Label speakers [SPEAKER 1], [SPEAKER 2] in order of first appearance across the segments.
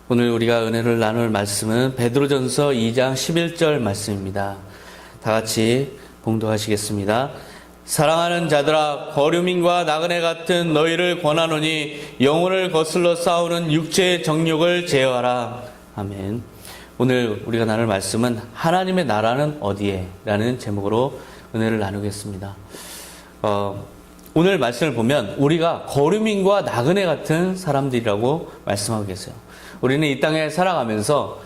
[SPEAKER 1] 오늘 우리가 은혜를 나눌 말씀은 베드로전서 2장 11절 말씀입니다. 다 같이 봉독하시겠습니다. 사랑하는 자들아, 거류민과 나그네 같은 너희를 권하노니 영혼을 거슬러 싸우는 육체의 정욕을 제어하라. 아멘. 오늘 우리가 나눌 말씀은 하나님의 나라는 어디에? 라는 제목으로 은혜를 나누겠습니다. 오늘 말씀을 보면 우리가 거류민과 나그네 같은 사람들이라고 말씀하고 계세요. 우리는 이 땅에 살아가면서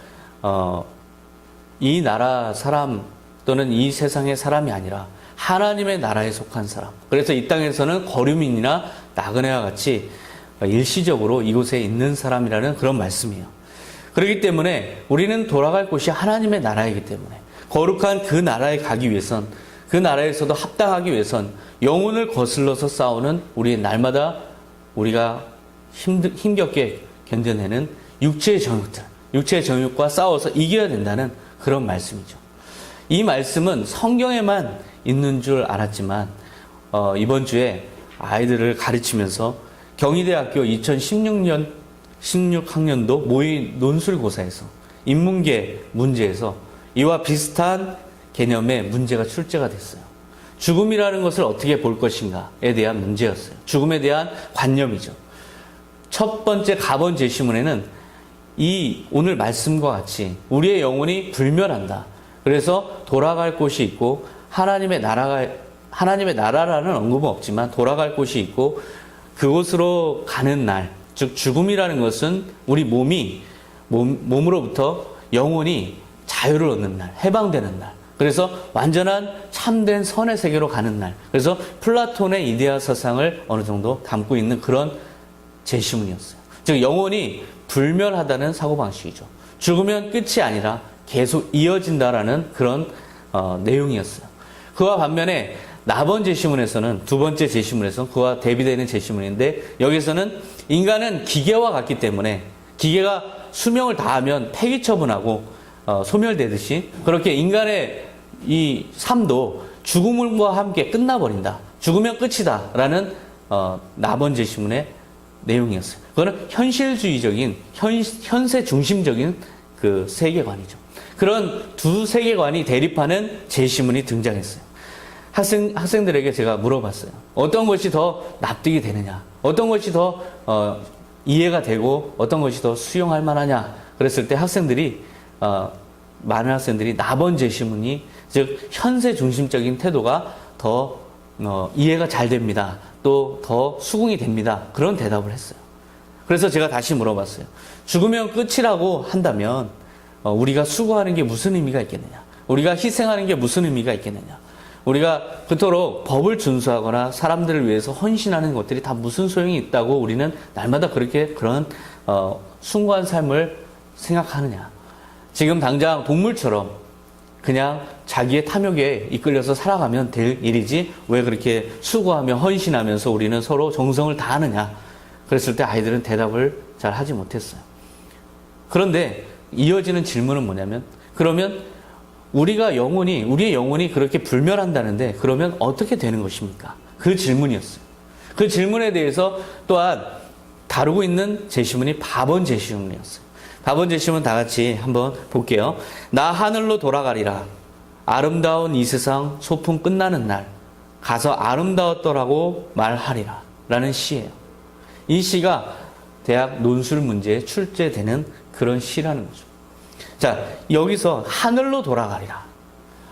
[SPEAKER 1] 이 나라 사람 또는 이 세상의 사람이 아니라 하나님의 나라에 속한 사람. 그래서 이 땅에서는 거류민이나 나그네와 같이 일시적으로 이곳에 있는 사람이라는 그런 말씀이에요. 그렇기 때문에 우리는 돌아갈 곳이 하나님의 나라이기 때문에 거룩한 그 나라에 가기 위해선, 그 나라에서도 합당하기 위해선 영혼을 거슬러서 싸우는 우리의 날마다 우리가 힘겹게 견뎌내는 육체의 정욕들, 육체의 정욕과 싸워서 이겨야 된다는 그런 말씀이죠. 이 말씀은 성경에만 있는 줄 알았지만 이번 주에 아이들을 가르치면서 경희대학교 16학년도 모의 논술고사에서 인문계 문제에서 이와 비슷한 개념의 문제가 출제가 됐어요. 죽음이라는 것을 어떻게 볼 것인가에 대한 문제였어요. 죽음에 대한 관념이죠. 첫 번째 가번 제시문에는 이 오늘 말씀과 같이 우리의 영혼이 불멸한다. 그래서 돌아갈 곳이 있고 하나님의 나라라는 언급은 없지만 돌아갈 곳이 있고 그곳으로 가는 날, 즉 죽음이라는 것은 우리 몸으로부터 영혼이 자유를 얻는 날, 해방되는 날. 그래서 완전한 참된 선의 세계로 가는 날. 그래서 플라톤의 이데아 사상을 어느 정도 담고 있는 그런 제시문이었어요. 즉 영혼이 불멸하다는 사고방식이죠. 죽으면 끝이 아니라 계속 이어진다라는 그런 내용이었어요. 그와 반면에 나번 제시문에서는, 두 번째 제시문에서는 그와 대비되는 제시문인데 여기서는 인간은 기계와 같기 때문에 기계가 수명을 다하면 폐기 처분하고 소멸되듯이 그렇게 인간의 이 삶도 죽음과 함께 끝나버린다. 죽으면 끝이다. 라는 나번 제시문의 내용이었어요. 그거는 현실주의적인, 현세 중심적인 그 세계관이죠. 그런 두 세계관이 대립하는 제시문이 등장했어요. 학생들에게 제가 물어봤어요. 어떤 것이 더 납득이 되느냐? 어떤 것이 더 이해가 되고 어떤 것이 더 수용할 만하냐? 그랬을 때 많은 학생들이 나번 제시문이, 즉 현세 중심적인 태도가 더 이해가 잘 됩니다. 또 더 수긍이 됩니다. 그런 대답을 했어요. 그래서 제가 다시 물어봤어요. 죽으면 끝이라고 한다면 우리가 수고하는 게 무슨 의미가 있겠느냐? 우리가 희생하는 게 무슨 의미가 있겠느냐? 우리가 그토록 법을 준수하거나 사람들을 위해서 헌신하는 것들이 다 무슨 소용이 있다고 우리는 날마다 그런 숭고한 삶을 생각하느냐? 지금 당장 동물처럼 그냥 자기의 탐욕에 이끌려서 살아가면 될 일이지 왜 그렇게 수고하며 헌신하면서 우리는 서로 정성을 다하느냐? 그랬을 때 아이들은 대답을 잘 하지 못했어요. 그런데 이어지는 질문은 뭐냐면, 그러면 우리의 영혼이 그렇게 불멸한다는데 그러면 어떻게 되는 것입니까? 그 질문이었어요. 그 질문에 대해서 또한 다루고 있는 제시문이 바번 제시문이었어요. 바번 제시문 다 같이 한번 볼게요. 나 하늘로 돌아가리라. 아름다운 이 세상 소풍 끝나는 날 가서 아름다웠더라고 말하리라. 라는 시예요. 이 시가 대학 논술 문제에 출제되는 그런 시라는 거죠. 자, 여기서 하늘로 돌아가리라.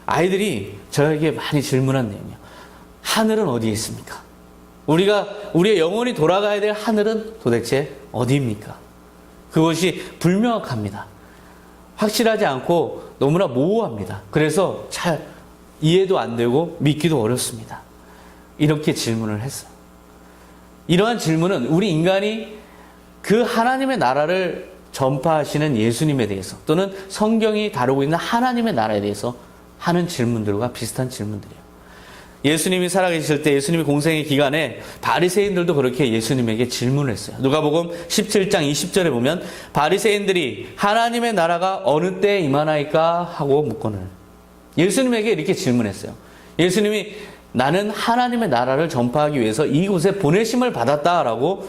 [SPEAKER 1] 아이들이 저에게 많이 질문한 내용이에요. 하늘은 어디에 있습니까? 우리의 영혼이 돌아가야 될 하늘은 도대체 어디입니까? 그것이 불명확합니다. 확실하지 않고 너무나 모호합니다. 그래서 잘 이해도 안 되고 믿기도 어렵습니다. 이렇게 질문을 했어요. 이러한 질문은 우리 인간이 그 하나님의 나라를 전파하시는 예수님에 대해서 또는 성경이 다루고 있는 하나님의 나라에 대해서 하는 질문들과 비슷한 질문들이에요. 예수님이 살아계실 때 예수님이 공생의 기간에 바리새인들도 그렇게 예수님에게 질문을 했어요. 누가복음 17장 20절에 보면 바리새인들이 하나님의 나라가 어느 때에 임하나이까 하고 묻거늘. 예수님에게 이렇게 질문했어요. 예수님이 나는 하나님의 나라를 전파하기 위해서 이곳에 보내심을 받았다라고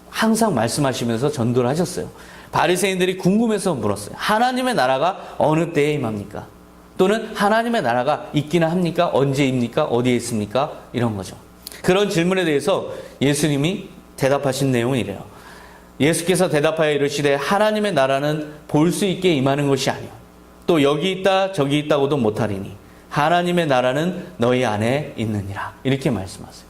[SPEAKER 1] 항상 말씀하시면서 전도를 하셨어요. 바리새인들이 궁금해서 물었어요. 하나님의 나라가 어느 때에 임합니까? 또는 하나님의 나라가 있기는 합니까? 언제입니까? 어디에 있습니까? 이런 거죠. 그런 질문에 대해서 예수님이 대답하신 내용은 이래요. 예수께서 대답하여 이르시되 하나님의 나라는 볼 수 있게 임하는 것이 아니요 또 여기 있다 저기 있다고도 못하리니 하나님의 나라는 너희 안에 있느니라. 이렇게 말씀하세요.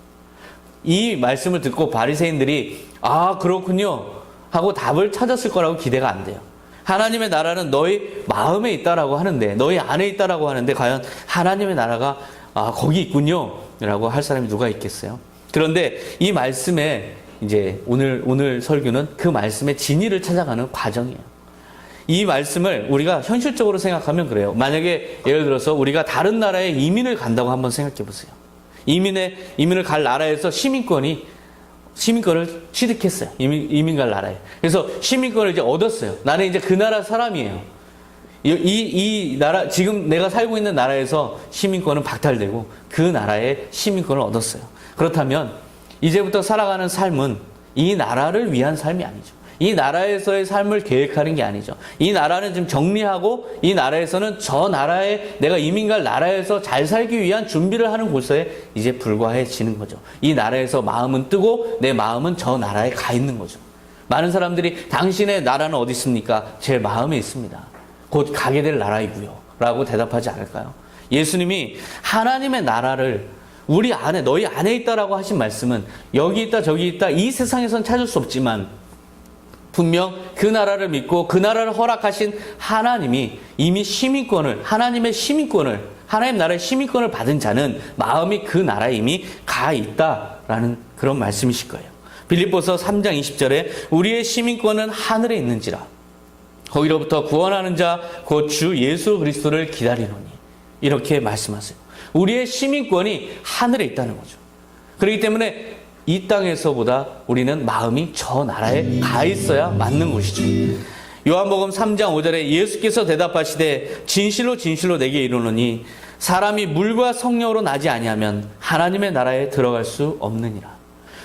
[SPEAKER 1] 이 말씀을 듣고 바리새인들이 아 그렇군요 하고 답을 찾았을 거라고 기대가 안 돼요. 하나님의 나라는 너희 마음에 있다라고 하는데 너희 안에 있다라고 하는데 과연 하나님의 나라가 거기 있군요 라고 할 사람이 누가 있겠어요? 그런데 이 말씀에 이제 오늘 설교는 그 말씀의 진리를 찾아가는 과정이에요. 이 말씀을 우리가 현실적으로 생각하면 그래요. 만약에 예를 들어서 우리가 다른 나라에 이민을 간다고 한번 생각해 보세요. 이민을 갈 나라에서 시민권을 취득했어요. 이민 갈 나라에. 그래서 시민권을 이제 얻었어요. 나는 이제 그 나라 사람이에요. 이 나라, 지금 내가 살고 있는 나라에서 시민권은 박탈되고 그 나라의 시민권을 얻었어요. 그렇다면 이제부터 살아가는 삶은 이 나라를 위한 삶이 아니죠. 이 나라에서의 삶을 계획하는 게 아니죠. 이 나라는 지금 정리하고 이 나라에서는 저 나라에 내가 이민 갈 나라에서 잘 살기 위한 준비를 하는 곳에 이제 불과해지는 거죠. 이 나라에서 마음은 뜨고 내 마음은 저 나라에 가 있는 거죠. 많은 사람들이 당신의 나라는 어디 있습니까? 제 마음에 있습니다. 곧 가게 될 나라이고요 라고 대답하지 않을까요? 예수님이 하나님의 나라를 우리 안에 너희 안에 있다라고 하신 말씀은 여기 있다 저기 있다 이 세상에선 찾을 수 없지만 분명 그 나라를 믿고 그 나라를 허락하신 하나님이 이미 하나님 나라의 시민권을 받은 자는 마음이 그 나라에 이미 가 있다라는 그런 말씀이실 거예요. 빌립보서 3장 20절에 우리의 시민권은 하늘에 있는지라 거기로부터 구원하는 자 곧 주 예수 그리스도를 기다리노니 이렇게 말씀하세요. 우리의 시민권이 하늘에 있다는 거죠. 그렇기 때문에 이 땅에서보다 우리는 마음이 저 나라에 가 있어야 맞는 것이죠. 요한복음 3장 5절에 예수께서 대답하시되 진실로 진실로 내게 이르노니 사람이 물과 성령으로 나지 아니하면 하나님의 나라에 들어갈 수 없느니라.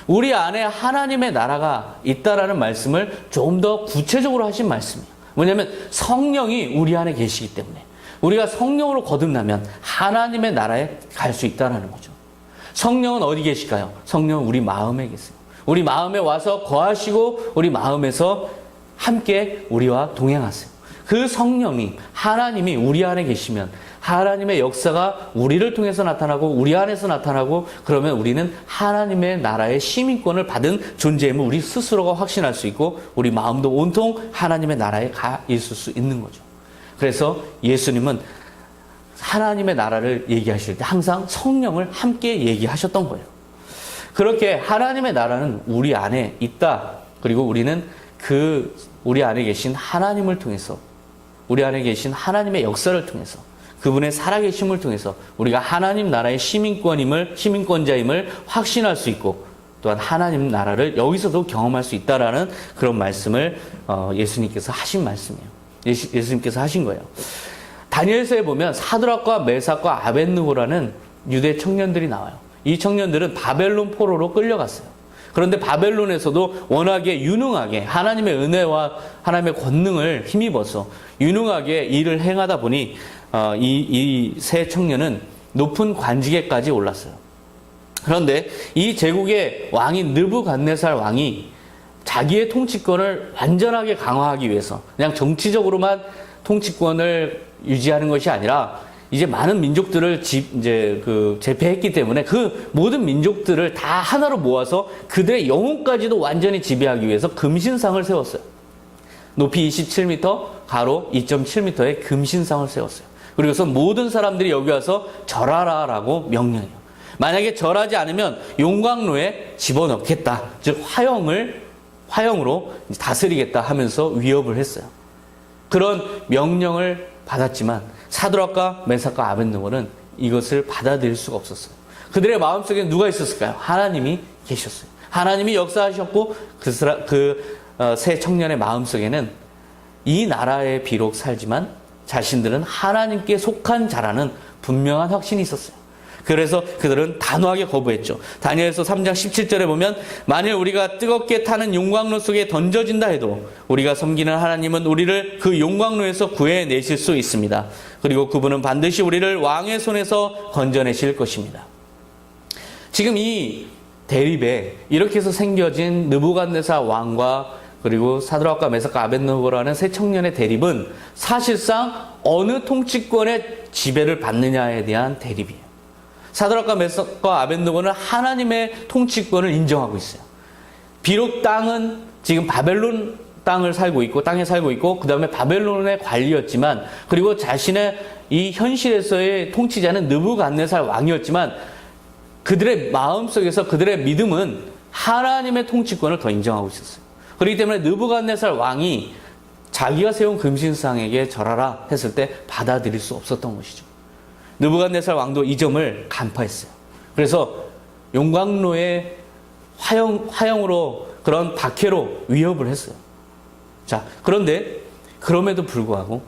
[SPEAKER 1] 우리 안에 하나님의 나라가 있다라는 말씀을 좀 더 구체적으로 하신 말씀이에요. 뭐냐면 성령이 우리 안에 계시기 때문에 우리가 성령으로 거듭나면 하나님의 나라에 갈 수 있다는 거죠. 성령은 어디 계실까요? 성령은 우리 마음에 계세요. 우리 마음에 와서 거하시고 우리 마음에서 함께 우리와 동행하세요. 그 성령이 하나님이 우리 안에 계시면 하나님의 역사가 우리를 통해서 나타나고 우리 안에서 나타나고 그러면 우리는 하나님의 나라의 시민권을 받은 존재임을 우리 스스로가 확신할 수 있고 우리 마음도 온통 하나님의 나라에 가 있을 수 있는 거죠. 그래서 예수님은 하나님의 나라를 얘기하실 때 항상 성령을 함께 얘기하셨던 거예요. 그렇게 하나님의 나라는 우리 안에 있다. 그리고 우리는 우리 안에 계신 하나님을 통해서 우리 안에 계신 하나님의 역사를 통해서 그분의 살아계심을 통해서 우리가 하나님 나라의 시민권자임을 확신할 수 있고 또한 하나님 나라를 여기서도 경험할 수 있다라는 그런 말씀을 예수님께서 하신 말씀이에요. 예수님께서 하신 거예요. 다니엘서에 보면 사드락과 메삭과 아벳느고라는 유대 청년들이 나와요. 이 청년들은 바벨론 포로로 끌려갔어요. 그런데 바벨론에서도 워낙에 유능하게 하나님의 은혜와 하나님의 권능을 힘입어서 유능하게 일을 행하다 보니 이 세 청년은 높은 관직에까지 올랐어요. 그런데 이 제국의 왕인 느부갓네살 왕이 자기의 통치권을 완전하게 강화하기 위해서 그냥 정치적으로만 통치권을 유지하는 것이 아니라 이제 많은 민족들을 제패했기 때문에 그 모든 민족들을 다 하나로 모아서 그들의 영혼까지도 완전히 지배하기 위해서 금신상을 세웠어요. 높이 27m, 가로 2.7m의 금신상을 세웠어요. 그리고서 모든 사람들이 여기 와서 절하라라고 명령해요. 만약에 절하지 않으면 용광로에 집어넣겠다. 즉 화형으로 다스리겠다 하면서 위협을 했어요. 그런 명령을 받았지만 사드락과 메삭과 아벳느고는 이것을 받아들일 수가 없었어요. 그들의 마음속에 누가 있었을까요? 하나님이 계셨어요. 하나님이 역사하셨고 세 청년의 마음속에는 이 나라에 비록 살지만 자신들은 하나님께 속한 자라는 분명한 확신이 있었어요. 그래서 그들은 단호하게 거부했죠. 다니엘서 3장 17절에 보면 만일 우리가 뜨겁게 타는 용광로 속에 던져진다 해도 우리가 섬기는 하나님은 우리를 그 용광로에서 구해내실 수 있습니다. 그리고 그분은 반드시 우리를 왕의 손에서 건져내실 것입니다. 지금 이 대립에 이렇게 해서 생겨진 느부갓네살 왕과 그리고 사드락과 메삭과 아벳느고라는 세 청년의 대립은 사실상 어느 통치권의 지배를 받느냐에 대한 대립이에요. 사드락과 메삭과 아벳느고는 하나님의 통치권을 인정하고 있어요. 비록 땅은 지금 바벨론 땅에 살고 있고 그 다음에 바벨론의 관리였지만 그리고 자신의 이 현실에서의 통치자는 느부갓네살 왕이었지만 그들의 마음속에서 그들의 믿음은 하나님의 통치권을 더 인정하고 있었어요. 그렇기 때문에 느부갓네살 왕이 자기가 세운 금신상에게 절하라 했을 때 받아들일 수 없었던 것이죠. 느부갓네살 왕도 이 점을 간파했어요. 그래서 용광로의 화형으로 그런 박해로 위협을 했어요. 자, 그런데 그럼에도 불구하고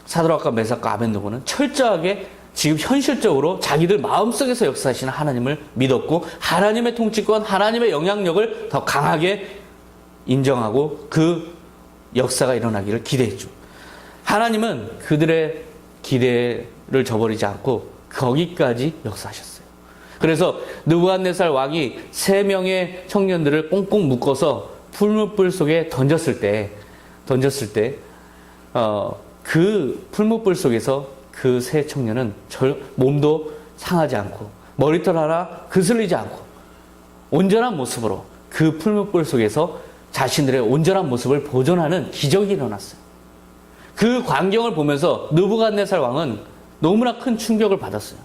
[SPEAKER 1] 사드락과 메삭과 아벳느고는 철저하게 지금 현실적으로 자기들 마음속에서 역사하시는 하나님을 믿었고 하나님의 통치권, 하나님의 영향력을 더 강하게 인정하고 그 역사가 일어나기를 기대했죠. 하나님은 그들의 기대를 저버리지 않고 거기까지 역사하셨어요. 그래서 느부갓네살 왕이 3명의 청년들을 꽁꽁 묶어서 풀무불 속에 던졌을 때 그 풀무불 속에서 그 세 청년은 몸도 상하지 않고 머리털 하나 그슬리지 않고 온전한 모습으로 그 풀무불 속에서 자신들의 온전한 모습을 보존하는 기적이 일어났어요. 그 광경을 보면서 느부갓네살 왕은 너무나 큰 충격을 받았어요.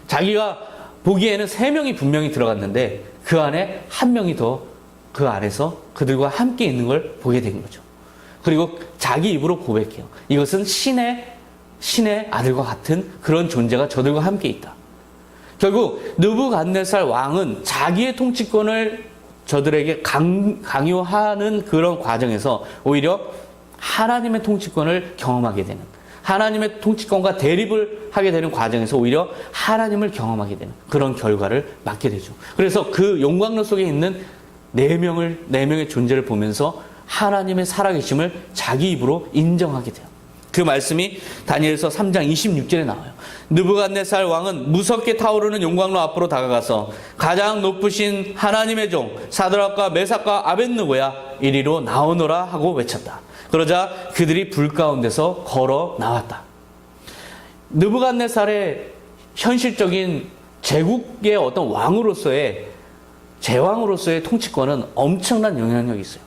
[SPEAKER 1] 자기가 보기에는 3명이 분명히 들어갔는데 그 안에 1명이 더 그 안에서 그들과 함께 있는 걸 보게 된 거죠. 그리고 자기 입으로 고백해요. 이것은 신의 아들과 같은 그런 존재가 저들과 함께 있다. 결국 느부갓네살 왕은 자기의 통치권을 저들에게 강요하는 그런 과정에서 오히려 하나님의 통치권을 경험하게 되는, 하나님의 통치권과 대립을 하게 되는 과정에서 오히려 하나님을 경험하게 되는 그런 결과를 맞게 되죠. 그래서 그 용광로 속에 있는 4명의 존재를 보면서 하나님의 살아계심을 자기 입으로 인정하게 돼요. 그 말씀이 다니엘서 3장 26절에 나와요. 느부갓네살 왕은 무섭게 타오르는 용광로 앞으로 다가가서 가장 높으신 하나님의 종 사드락과 메삭과 아벳느고야 이리로 나오너라 하고 외쳤다. 그러자 그들이 불 가운데서 걸어 나왔다. 느부갓네살의 현실적인 제국의 어떤 왕으로서의 제왕으로서의 통치권은 엄청난 영향력이 있어요.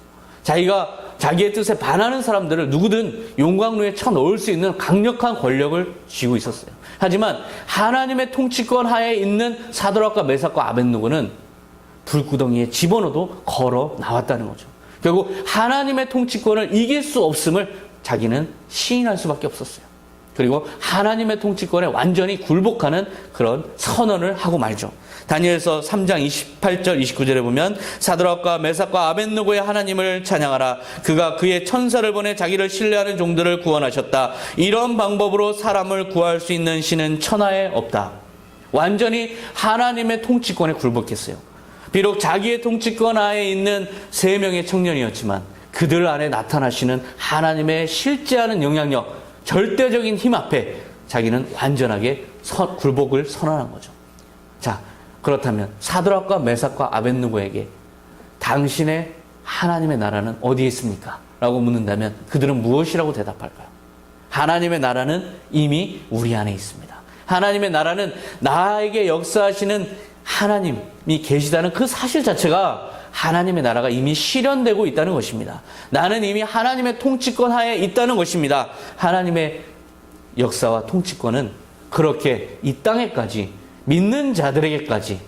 [SPEAKER 1] 자기의 뜻에 반하는 사람들을 누구든 용광로에 쳐넣을 수 있는 강력한 권력을 쥐고 있었어요. 하지만 하나님의 통치권 하에 있는 사드락과 메삭과 아벳느고는 불구덩이에 집어넣어도 걸어 나왔다는 거죠. 결국 하나님의 통치권을 이길 수 없음을 자기는 시인할 수밖에 없었어요. 그리고 하나님의 통치권에 완전히 굴복하는 그런 선언을 하고 말죠. 다니엘서 3장 28절 29절에 보면 사드락과 메삭과 아벳느고의 하나님을 찬양하라. 그가 그의 천사를 보내 자기를 신뢰하는 종들을 구원하셨다. 이런 방법으로 사람을 구할 수 있는 신은 천하에 없다. 완전히 하나님의 통치권에 굴복했어요. 비록 자기의 통치권 하에 있는 3명의 청년이었지만 그들 안에 나타나시는 하나님의 실제하는 영향력, 절대적인 힘 앞에 자기는 완전하게 굴복을 선언한 거죠. 자, 그렇다면 사드락과 메삭과 아벳느고에게 당신의 하나님의 나라는 어디에 있습니까? 라고 묻는다면 그들은 무엇이라고 대답할까요? 하나님의 나라는 이미 우리 안에 있습니다. 하나님의 나라는 나에게 역사하시는 하나님이 계시다는 그 사실 자체가 하나님의 나라가 이미 실현되고 있다는 것입니다. 나는 이미 하나님의 통치권 하에 있다는 것입니다. 하나님의 역사와 통치권은 그렇게 이 땅에까지 믿는 자들에게까지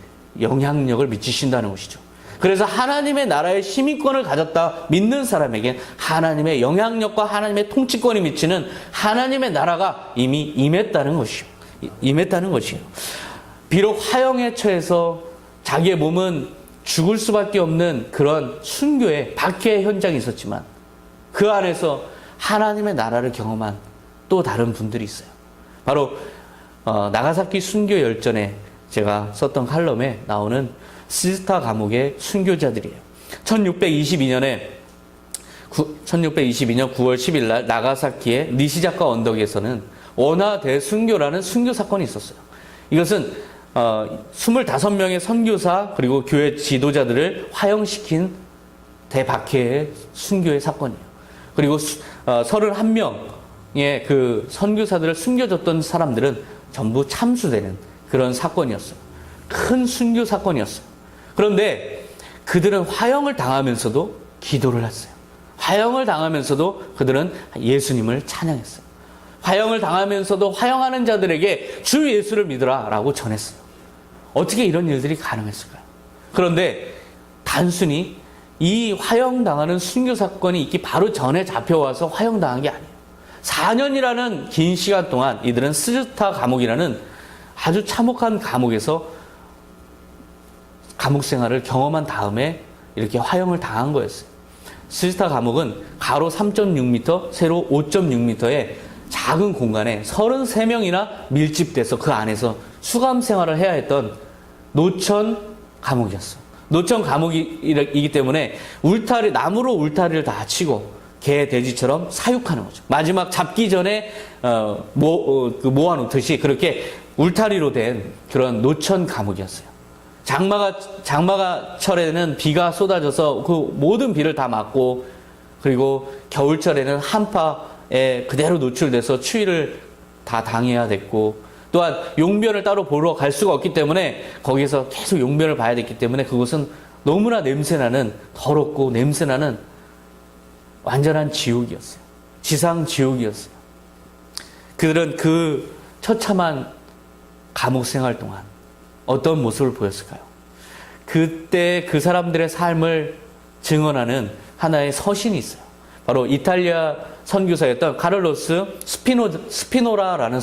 [SPEAKER 1] 영향력을 미치신다는 것이죠. 그래서 하나님의 나라의 시민권을 가졌다 믿는 사람에게 하나님의 영향력과 하나님의 통치권이 미치는 하나님의 나라가 이미 임했다는 것이에요. 비록 화형에 처해서 자기의 몸은 죽을 수밖에 없는 그런 순교의 박해의 현장이 있었지만 그 안에서 하나님의 나라를 경험한 또 다른 분들이 있어요. 바로 나가사키 순교 열전에 제가 썼던 칼럼에 나오는 시스타 감옥의 순교자들이에요. 1622년 9월 10일 날 나가사키의 니시자카 언덕에서는 원화 대순교라는 순교 사건이 있었어요. 이것은 25명의 선교사 그리고 교회 지도자들을 화형시킨 대박해의 순교의 사건이에요. 그리고 31명의 그 선교사들을 숨겨줬던 사람들은 전부 참수되는 그런 사건이었어요. 큰 순교 사건이었어요. 그런데 그들은 화형을 당하면서도 기도를 했어요. 화형을 당하면서도 그들은 예수님을 찬양했어요. 화형을 당하면서도 화형하는 자들에게 주 예수를 믿으라 라고 전했어요. 어떻게 이런 일들이 가능했을까요? 그런데 단순히 이 화형당하는 순교 사건이 있기 바로 전에 잡혀와서 화형당한 게 아니에요. 4년이라는 긴 시간 동안 이들은 스즈타 감옥이라는 아주 참혹한 감옥에서 감옥 생활을 경험한 다음에 이렇게 화형을 당한 거였어요. 스즈타 감옥은 가로 3.6m, 세로 5.6m의 작은 공간에 33명이나 밀집돼서 그 안에서 수감 생활을 해야 했던 노천 감옥이었어요. 노천 감옥이기 때문에 나무로 울타리를 다 치고 개, 돼지처럼 사육하는 거죠. 마지막 잡기 전에 모아놓듯이 그렇게 울타리로 된 그런 노천 감옥이었어요. 장마철에는 비가 쏟아져서 그 모든 비를 다 막고, 그리고 겨울철에는 한파에 그대로 노출돼서 추위를 다 당해야 됐고, 또한 용변을 따로 보러 갈 수가 없기 때문에 거기서 계속 용변을 봐야 됐기 때문에 그곳은 너무나 냄새나는, 더럽고 냄새나는 완전한 지옥이었어요. 지상 지옥이었어요. 그들은 그 처참한 감옥 생활 동안 어떤 모습을 보였을까요? 그때 그 사람들의 삶을 증언하는 하나의 서신이 있어요. 바로 이탈리아 선교사였던 카를로스 스피노라라는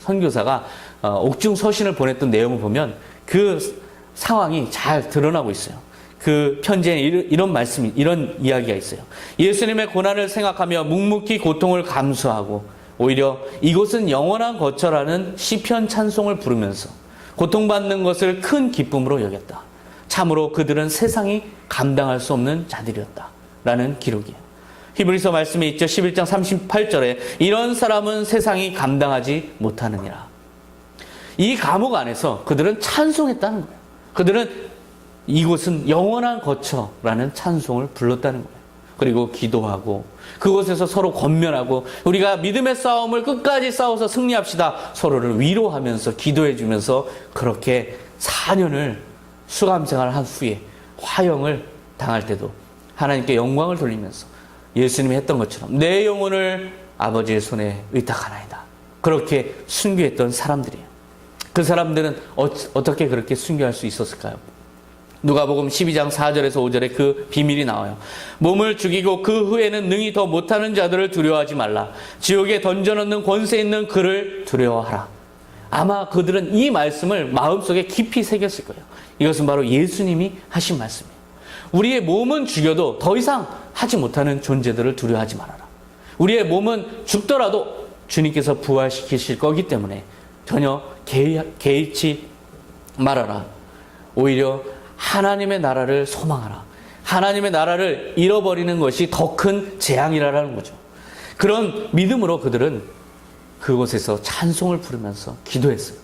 [SPEAKER 1] 선교사가 옥중 서신을 보냈던 내용을 보면 그 상황이 잘 드러나고 있어요. 그 편지에 이런 이야기가 있어요. 예수님의 고난을 생각하며 묵묵히 고통을 감수하고 오히려 이곳은 영원한 거처라는 시편 찬송을 부르면서 고통받는 것을 큰 기쁨으로 여겼다. 참으로 그들은 세상이 감당할 수 없는 자들이었다. 라는 기록이에요. 히브리서 말씀에 있죠. 11장 38절에 이런 사람은 세상이 감당하지 못하느니라. 이 감옥 안에서 그들은 찬송했다는 거예요. 그들은 이곳은 영원한 거처라는 찬송을 불렀다는 거예요. 그리고 기도하고 그곳에서 서로 권면하고 우리가 믿음의 싸움을 끝까지 싸워서 승리합시다. 서로를 위로하면서 기도해주면서 그렇게 4년을 수감생활을 한 후에 화형을 당할 때도 하나님께 영광을 돌리면서 예수님이 했던 것처럼 내 영혼을 아버지의 손에 의탁하나이다. 그렇게 순교했던 사람들이에요. 그 사람들은 어떻게 그렇게 순교할 수 있었을까요? 누가복음 12장 4절에서 5절에 그 비밀이 나와요. 몸을 죽이고 그 후에는 능히 더 못하는 자들을 두려워하지 말라. 지옥에 던져넣는 권세 있는 그를 두려워하라. 아마 그들은 이 말씀을 마음속에 깊이 새겼을 거예요. 이것은 바로 예수님이 하신 말씀이에요. 우리의 몸은 죽여도 더 이상 하지 못하는 존재들을 두려워하지 말아라. 우리의 몸은 죽더라도 주님께서 부활시키실 거기 때문에 전혀 개의치 말아라. 오히려 하나님의 나라를 소망하라. 하나님의 나라를 잃어버리는 것이 더 큰 재앙이라는 거죠. 그런 믿음으로 그들은 그곳에서 찬송을 부르면서 기도했어요.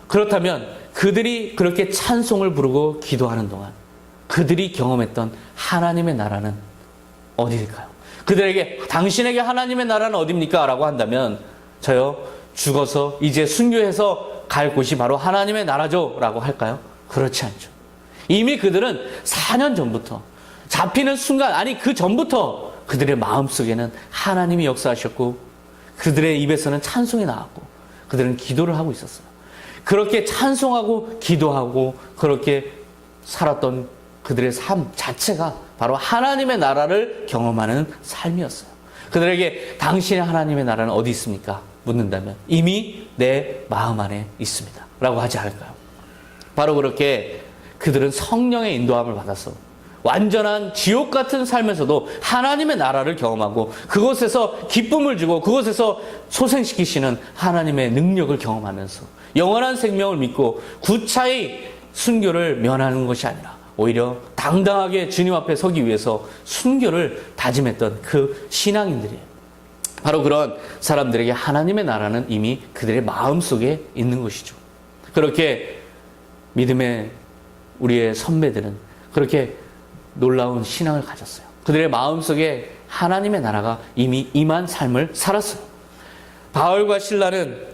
[SPEAKER 1] 그렇다면 그들이 그렇게 찬송을 부르고 기도하는 동안 그들이 경험했던 하나님의 나라는 어디일까요? 그들에게 당신에게 하나님의 나라는 어디입니까? 라고 한다면 저요 죽어서 이제 순교해서 갈 곳이 바로 하나님의 나라죠 라고 할까요? 그렇지 않죠. 이미 그들은 4년 전부터 잡히는 순간, 아니 그 전부터 그들의 마음속에는 하나님이 역사하셨고 그들의 입에서는 찬송이 나왔고 그들은 기도를 하고 있었어요. 그렇게 찬송하고 기도하고 그렇게 살았던 그들의 삶 자체가 바로 하나님의 나라를 경험하는 삶이었어요. 그들에게 당신의 하나님의 나라는 어디 있습니까? 묻는다면 이미 내 마음 안에 있습니다. 라고 하지 않을까요? 바로 그렇게 그들은 성령의 인도함을 받아서 완전한 지옥 같은 삶에서도 하나님의 나라를 경험하고 그곳에서 기쁨을 주고 그곳에서 소생시키시는 하나님의 능력을 경험하면서 영원한 생명을 믿고 구차히 순교를 면하는 것이 아니라 오히려 당당하게 주님 앞에 서기 위해서 순교를 다짐했던 그 신앙인들이에요. 바로 그런 사람들에게 하나님의 나라는 이미 그들의 마음속에 있는 것이죠. 그렇게 믿음의 우리의 선배들은 그렇게 놀라운 신앙을 가졌어요. 그들의 마음속에 하나님의 나라가 이미 임한 삶을 살았어요. 바울과 실라는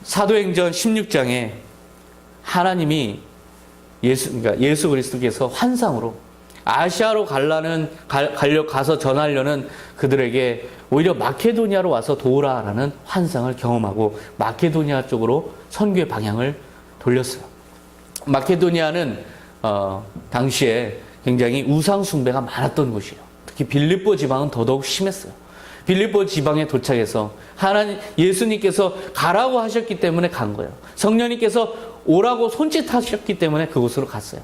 [SPEAKER 1] 사도행전 16장에 하나님이 예수 그리스도께서 환상으로 아시아로 가서 전하려는 그들에게 오히려 마케도니아로 와서 도우라라는 환상을 경험하고 마케도니아 쪽으로 선교의 방향을 돌렸어요. 마케도니아는 당시에 굉장히 우상 숭배가 많았던 곳이에요. 특히 빌립보 지방은 더더욱 심했어요. 빌립보 지방에 도착해서 예수님께서 가라고 하셨기 때문에 간 거예요. 성령님께서 오라고 손짓하셨기 때문에 그곳으로 갔어요.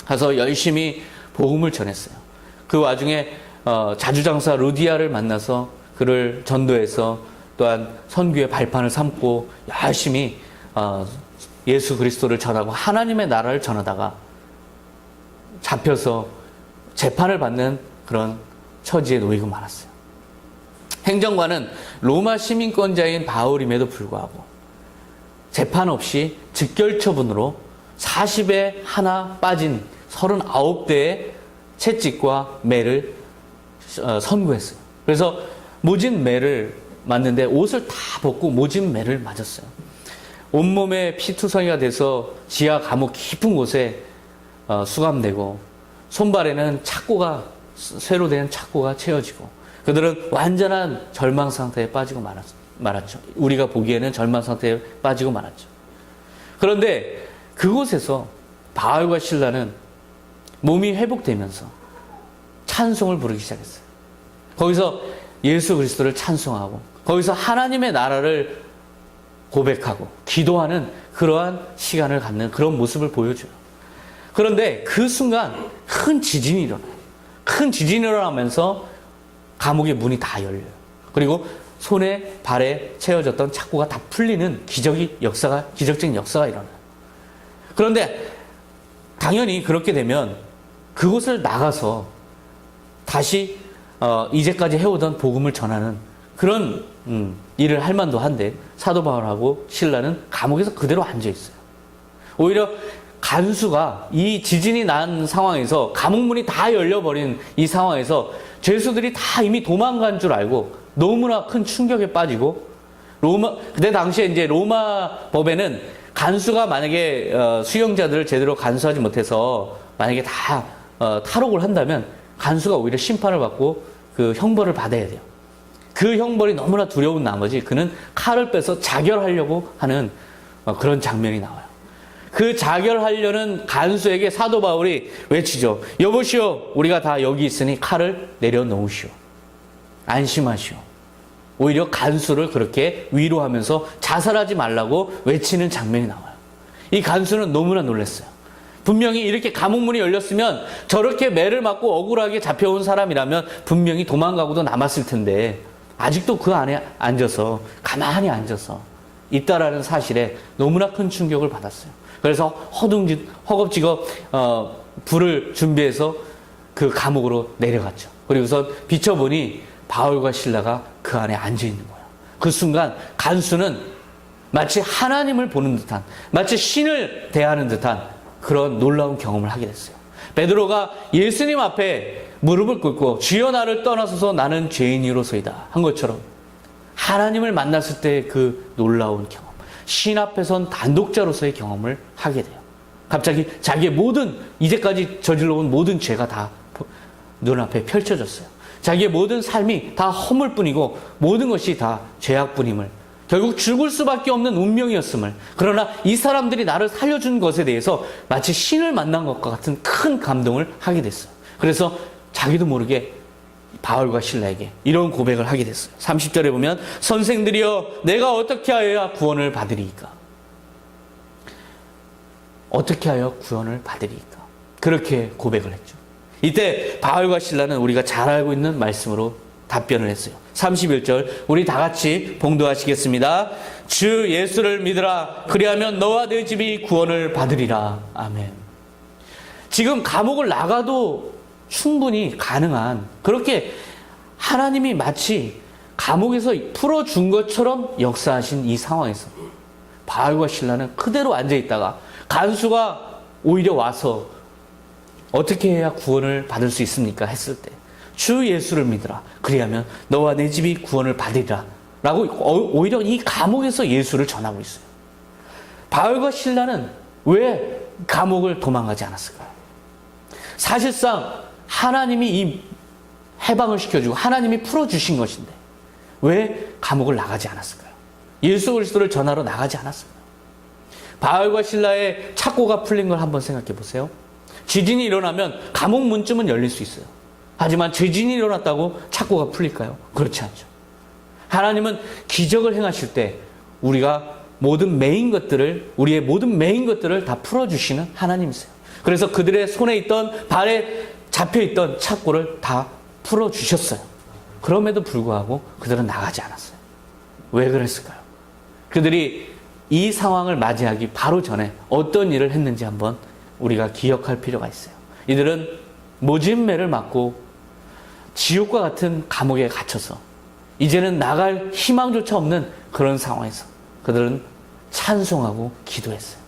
[SPEAKER 1] 가서 열심히 복음을 전했어요. 그 와중에 자주장사 루디아를 만나서 그를 전도해서 또한 선교의 발판을 삼고 열심히 예수 그리스도를 전하고 하나님의 나라를 전하다가 잡혀서 재판을 받는 그런 처지에 놓이고 말았어요. 행정관은 로마 시민권자인 바울임에도 불구하고 재판 없이 즉결처분으로 40에 하나 빠진 39대의 채찍과 매를 선고했어요. 그래서 모진 매를 맞는데 옷을 다 벗고 모진 매를 맞았어요. 온몸에 피투성이가 돼서 지하 감옥 깊은 곳에 수감되고 손발에는 쇠로 된 착고가 채워지고 그들은 완전한 절망 상태에 빠지고 말았죠. 우리가 보기에는 절망 상태에 빠지고 말았죠. 그런데 그곳에서 바울과 실라는 몸이 회복되면서 찬송을 부르기 시작했어요. 거기서 예수 그리스도를 찬송하고 거기서 하나님의 나라를 고백하고 기도하는 그러한 시간을 갖는 그런 모습을 보여줘요. 그런데 그 순간 큰 지진이 일어나요. 큰 지진이 일어나면서 감옥의 문이 다 열려요. 그리고 손에 발에 채워졌던 착고가 다 풀리는 기적적인 역사가 일어나요. 그런데 당연히 그렇게 되면 그곳을 나가서 다시 이제까지 해오던 복음을 전하는 그런 일을 할 만도 한데 사도 바울하고 실라는 감옥에서 그대로 앉아 있어요. 오히려 간수가 이 지진이 난 상황에서 감옥문이 다 열려버린 이 상황에서 죄수들이 다 이미 도망간 줄 알고 너무나 큰 충격에 빠지고 그때 당시에 이제 로마 법에는 간수가 만약에 수용자들을 제대로 간수하지 못해서 만약에 다 탈옥을 한다면 간수가 오히려 심판을 받고 그 형벌을 받아야 돼요. 그 형벌이 너무나 두려운 나머지 그는 칼을 빼서 자결하려고 하는 그런 장면이 나와요. 그 자결하려는 간수에게 사도 바울이 외치죠. 여보시오, 우리가 다 여기 있으니 칼을 내려놓으시오. 안심하시오. 오히려 간수를 그렇게 위로하면서 자살하지 말라고 외치는 장면이 나와요. 이 간수는 너무나 놀랐어요. 분명히 이렇게 감옥문이 열렸으면 저렇게 매를 맞고 억울하게 잡혀온 사람이라면 분명히 도망가고도 남았을 텐데 아직도 그 안에 가만히 앉아서 있다라는 사실에 너무나 큰 충격을 받았어요. 그래서 허겁지겁 불을 준비해서 그 감옥으로 내려갔죠. 그리고서 비춰보니 바울과 실라가 그 안에 앉아 있는 거예요. 그 순간 간수는 마치 하나님을 보는 듯한, 마치 신을 대하는 듯한 그런 놀라운 경험을 하게 됐어요. 베드로가 예수님 앞에 무릎을 꿇고 주여 나를 떠나소서 나는 죄인이로소이다 한 것처럼 하나님을 만났을 때 그 놀라운 경험, 신 앞에 선 단독자로서의 경험을 하게 돼요. 갑자기 자기의 이제까지 저질러온 모든 죄가 다 눈앞에 펼쳐졌어요. 자기의 모든 삶이 다 허물뿐이고 모든 것이 다 죄악뿐임을, 결국 죽을 수밖에 없는 운명이었음을, 그러나 이 사람들이 나를 살려준 것에 대해서 마치 신을 만난 것과 같은 큰 감동을 하게 됐어요. 그래서 자기도 모르게 바울과 실라에게 이런 고백을 하게 됐어요. 30절에 보면 선생들이여 내가 어떻게 하여야 구원을 받으리이까? 어떻게 하여 구원을 받으리이까? 그렇게 고백을 했죠. 이때 바울과 실라는 우리가 잘 알고 있는 말씀으로 답변을 했어요. 31절 우리 다 같이 봉독하시겠습니다. 주 예수를 믿으라. 그리하면 너와 내 집이 구원을 받으리라. 아멘. 지금 감옥을 나가도 충분히 가능한, 그렇게 하나님이 마치 감옥에서 풀어준 것처럼 역사하신 이 상황에서 바울과 실라는 그대로 앉아있다가 간수가 오히려 와서 어떻게 해야 구원을 받을 수 있습니까? 했을 때 주 예수를 믿으라. 그리하면 너와 내 집이 구원을 받으리라. 라고 오히려 이 감옥에서 예수를 전하고 있어요. 바울과 실라는 왜 감옥을 도망가지 않았을까요? 사실상 하나님이 이 해방을 시켜주고 하나님이 풀어주신 것인데 왜 감옥을 나가지 않았을까요? 예수 그리스도를 전하러 나가지 않았을까요? 바울과 실라의 착고가 풀린 걸 한번 생각해 보세요. 지진이 일어나면 감옥 문쯤은 열릴 수 있어요. 하지만 지진이 일어났다고 착고가 풀릴까요? 그렇지 않죠. 하나님은 기적을 행하실 때 우리가 우리의 모든 메인 것들을 다 풀어주시는 하나님이세요. 그래서 그들의 손에 있던, 발에 잡혀있던 착고를 다 풀어주셨어요. 그럼에도 불구하고 그들은 나가지 않았어요. 왜 그랬을까요? 그들이 이 상황을 맞이하기 바로 전에 어떤 일을 했는지 한번 우리가 기억할 필요가 있어요. 이들은 모진매를 맞고 지옥과 같은 감옥에 갇혀서 이제는 나갈 희망조차 없는 그런 상황에서 그들은 찬송하고 기도했어요.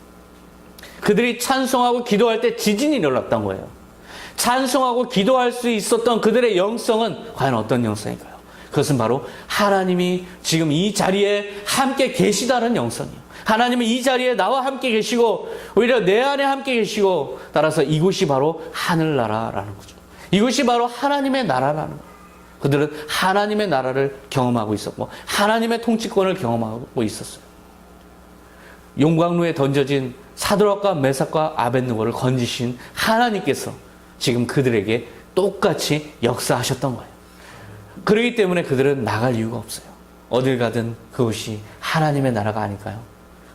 [SPEAKER 1] 그들이 찬송하고 기도할 때 지진이 일어났던 거예요. 찬송하고 기도할 수 있었던 그들의 영성은 과연 어떤 영성일까요? 그것은 바로 하나님이 지금 이 자리에 함께 계시다는 영성이에요. 하나님은 이 자리에 나와 함께 계시고 오히려 내 안에 함께 계시고, 따라서 이곳이 바로 하늘나라라는 거죠. 이것이 바로 하나님의 나라라는 거예요. 그들은 하나님의 나라를 경험하고 있었고 하나님의 통치권을 경험하고 있었어요. 용광로에 던져진 사드락과 메삭과 아벳느고를 건지신 하나님께서 지금 그들에게 똑같이 역사하셨던 거예요. 그렇기 때문에 그들은 나갈 이유가 없어요. 어딜 가든 그것이 하나님의 나라가 아닐까요?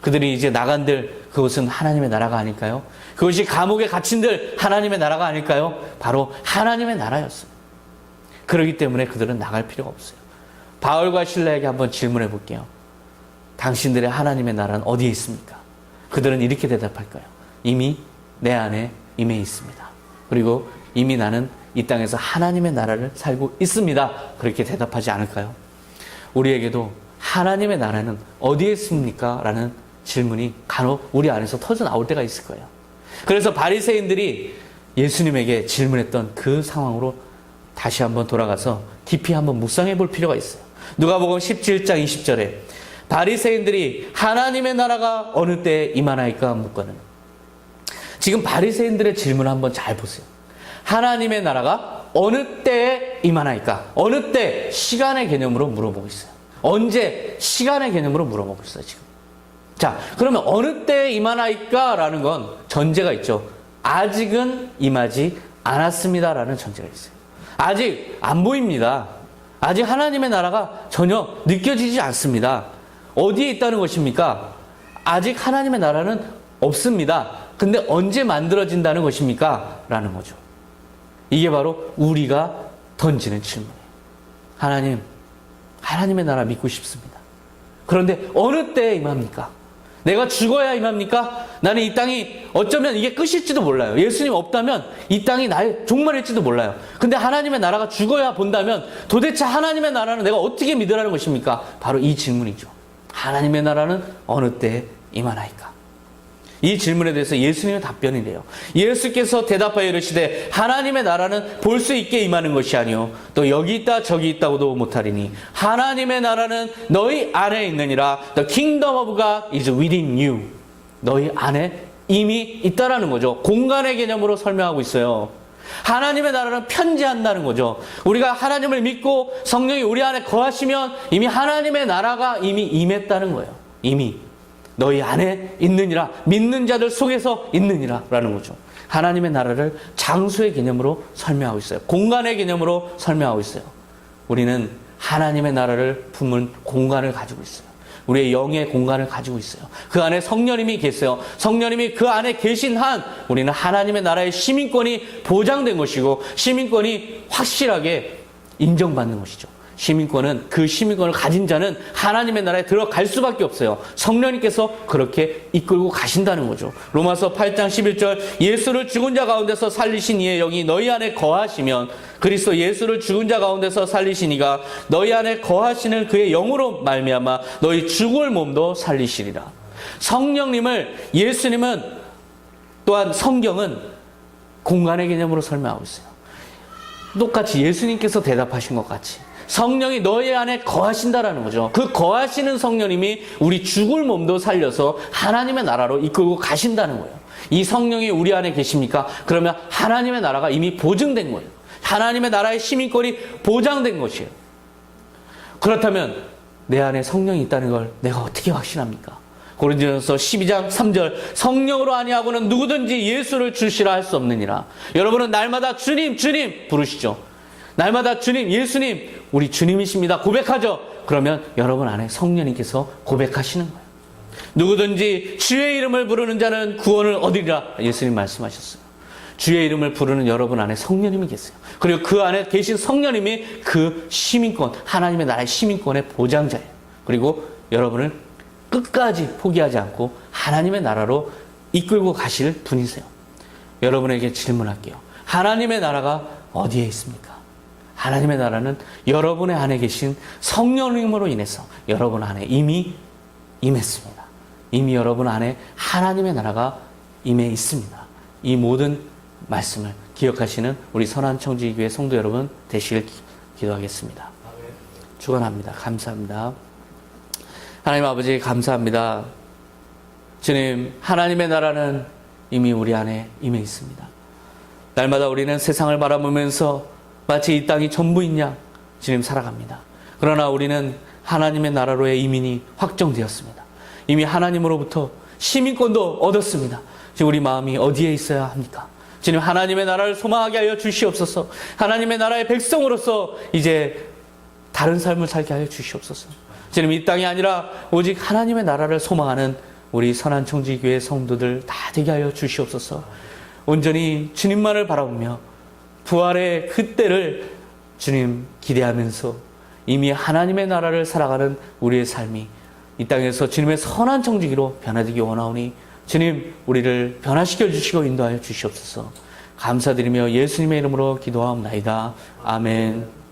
[SPEAKER 1] 그들이 이제 나간들 그것은 하나님의 나라가 아닐까요? 그것이 감옥에 갇힌들 하나님의 나라가 아닐까요? 바로 하나님의 나라였어요. 그렇기 때문에 그들은 나갈 필요가 없어요. 바울과 실라에게 한번 질문해 볼게요. 당신들의 하나님의 나라는 어디에 있습니까? 그들은 이렇게 대답할 거예요. 이미 내 안에 임해 있습니다. 그리고 이미 나는 이 땅에서 하나님의 나라를 살고 있습니다. 그렇게 대답하지 않을까요? 우리에게도 하나님의 나라는 어디에 있습니까? 라는 질문이 간혹 우리 안에서 터져 나올 때가 있을 거예요. 그래서 바리새인들이 예수님에게 질문했던 그 상황으로 다시 한번 돌아가서 깊이 한번 묵상해 볼 필요가 있어요. 누가복음 17장 20절에 바리새인들이 하나님의 나라가 어느 때에 임하나이까 묻거든. 지금 바리새인들의 질문을 한번 잘 보세요. 하나님의 나라가 어느 때에 임하나이까? 어느 때? 시간의 개념으로 물어보고 있어요. 언제? 시간의 개념으로 물어보고 있어요, 지금. 자, 그러면 어느 때에 임하나이까? 라는 건 전제가 있죠. 아직은 임하지 않았습니다라는 전제가 있어요. 아직 안 보입니다. 아직 하나님의 나라가 전혀 느껴지지 않습니다. 어디에 있다는 것입니까? 아직 하나님의 나라는 없습니다. 근데 언제 만들어진다는 것입니까? 라는 거죠. 이게 바로 우리가 던지는 질문이에요. 하나님, 하나님의 나라 믿고 싶습니다. 그런데 어느 때에 임합니까? 내가 죽어야 임합니까? 나는 이 땅이 어쩌면 이게 끝일지도 몰라요. 예수님 없다면 이 땅이 나의 종말일지도 몰라요. 근데 하나님의 나라가 죽어야 본다면 도대체 하나님의 나라는 내가 어떻게 믿으라는 것입니까? 바로 이 질문이죠. 하나님의 나라는 어느 때에 임하나이까? 이 질문에 대해서 예수님의 답변이래요. 예수께서 대답하여 이르시되 하나님의 나라는 볼 수 있게 임하는 것이 아니요 또 여기 있다 저기 있다고도 못하리니 하나님의 나라는 너희 안에 있느니라. The kingdom of God is within you. 너희 안에 이미 있다라는 거죠. 공간의 개념으로 설명하고 있어요. 하나님의 나라는 편지한다는 거죠. 우리가 하나님을 믿고 성령이 우리 안에 거하시면 이미 하나님의 나라가 이미 임했다는 거예요. 이미 너희 안에 있느니라. 믿는 자들 속에서 있느니라 라는 거죠. 하나님의 나라를 장소의 개념으로 설명하고 있어요. 공간의 개념으로 설명하고 있어요. 우리는 하나님의 나라를 품은 공간을 가지고 있어요. 우리의 영의 공간을 가지고 있어요. 그 안에 성령님이 계세요. 성령님이 그 안에 계신 한 우리는 하나님의 나라의 시민권이 보장된 것이고 시민권이 확실하게 인정받는 것이죠. 시민권은 그 시민권을 가진 자는 하나님의 나라에 들어갈 수밖에 없어요. 성령님께서 그렇게 이끌고 가신다는 거죠. 로마서 8장 11절 예수를 죽은 자 가운데서 살리신 이의 영이 너희 안에 거하시면 그리스도 예수를 죽은 자 가운데서 살리신 이가 너희 안에 거하시는 그의 영으로 말미암아 너희 죽을 몸도 살리시리라. 성령님을 예수님은 또한 성경은 공간의 개념으로 설명하고 있어요. 똑같이 예수님께서 대답하신 것 같이 성령이 너희 안에 거하신다라는 거죠. 그 거하시는 성령님이 우리 죽을 몸도 살려서 하나님의 나라로 이끌고 가신다는 거예요. 이 성령이 우리 안에 계십니까? 그러면 하나님의 나라가 이미 보증된 거예요. 하나님의 나라의 시민권이 보장된 것이에요. 그렇다면 내 안에 성령이 있다는 걸 내가 어떻게 확신합니까? 고린도전서 12장 3절 성령으로 아니하고는 누구든지 예수를 주시라 할 수 없느니라. 여러분은 날마다 주님 주님 부르시죠. 날마다 주님 예수님 우리 주님이십니다 고백하죠. 그러면 여러분 안에 성령님께서 고백하시는 거예요. 누구든지 주의 이름을 부르는 자는 구원을 얻으리라 예수님 말씀하셨어요. 주의 이름을 부르는 여러분 안에 성령님이 계세요. 그리고 그 안에 계신 성령님이 그 시민권 하나님의 나라의 시민권의 보장자예요. 그리고 여러분을 끝까지 포기하지 않고 하나님의 나라로 이끌고 가실 분이세요. 여러분에게 질문할게요. 하나님의 나라가 어디에 있습니까? 하나님의 나라는 여러분의 안에 계신 성령님으로 인해서 여러분 안에 이미 임했습니다. 이미 여러분 안에 하나님의 나라가 임해 있습니다. 이 모든 말씀을 기억하시는 우리 선한청지교회 성도 여러분 되시길 기도하겠습니다. 축원합니다. 감사합니다. 하나님 아버지 감사합니다. 주님 하나님의 나라는 이미 우리 안에 임해 있습니다. 날마다 우리는 세상을 바라보면서 마치 이 땅이 전부인 양 주님 살아갑니다. 그러나 우리는 하나님의 나라로의 이민이 확정되었습니다. 이미 하나님으로부터 시민권도 얻었습니다. 지금 우리 마음이 어디에 있어야 합니까? 주님 하나님의 나라를 소망하게 하여 주시옵소서. 하나님의 나라의 백성으로서 이제 다른 삶을 살게 하여 주시옵소서. 주님 이 땅이 아니라 오직 하나님의 나라를 소망하는 우리 선한청지교회 성도들 다 되게 하여 주시옵소서. 온전히 주님만을 바라보며 부활의 그때를 주님 기대하면서 이미 하나님의 나라를 살아가는 우리의 삶이 이 땅에서 주님의 선한 청지기로 변화되기 원하오니 주님 우리를 변화시켜 주시고 인도하여 주시옵소서. 감사드리며 예수님의 이름으로 기도하옵나이다. 아멘.